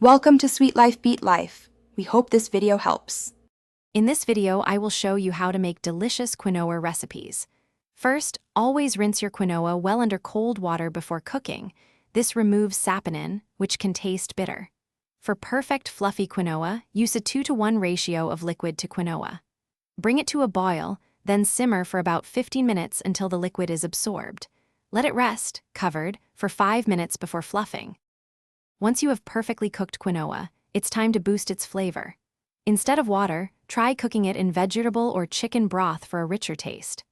Welcome to Sweet Life Beat Life. We hope this video helps. In this video, I will show you how to make delicious quinoa recipes. First, always rinse your quinoa well under cold water before cooking. This removes saponin, which can taste bitter. For perfect fluffy quinoa, use a 2-to-1 ratio of liquid to quinoa. Bring it to a boil, then simmer for about 15 minutes until the liquid is absorbed. Let it rest, covered, for 5 minutes before fluffing. Once you have perfectly cooked quinoa, it's time to boost its flavor. Instead of water, try cooking it in vegetable or chicken broth for a richer taste.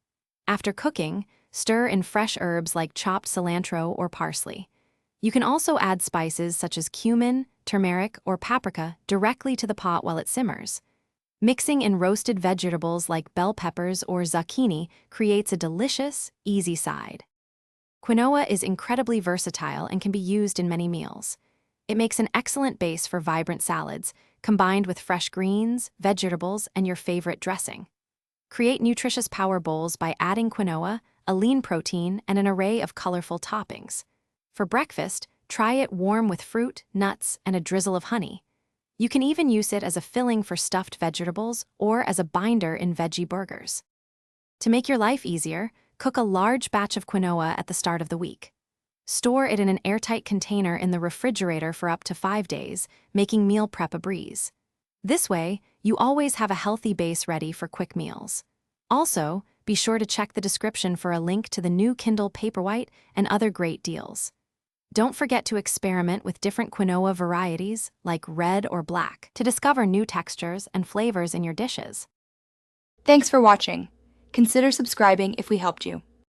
After cooking, stir in fresh herbs like chopped cilantro or parsley. You can also add spices such as cumin, turmeric, or paprika directly to the pot while it simmers. Mixing in roasted vegetables like bell peppers or zucchini creates a delicious, easy side. Quinoa is incredibly versatile and can be used in many meals. It makes an excellent base for vibrant salads, combined with fresh greens, vegetables, and your favorite dressing. Create nutritious power bowls by adding quinoa, a lean protein, and an array of colorful toppings. For breakfast, try it warm with fruit, nuts, and a drizzle of honey. You can even use it as a filling for stuffed vegetables or as a binder in veggie burgers. To make your life easier, cook a large batch of quinoa at the start of the week. Store it in an airtight container in the refrigerator for up to 5 days, making meal prep a breeze. This way, you always have a healthy base ready for quick meals. Also, be sure to check the description for a link to the new Kindle Paperwhite and other great deals. Don't forget to experiment with different quinoa varieties, like red or black, to discover new textures and flavors in your dishes. Thanks for watching. Consider subscribing if we helped you.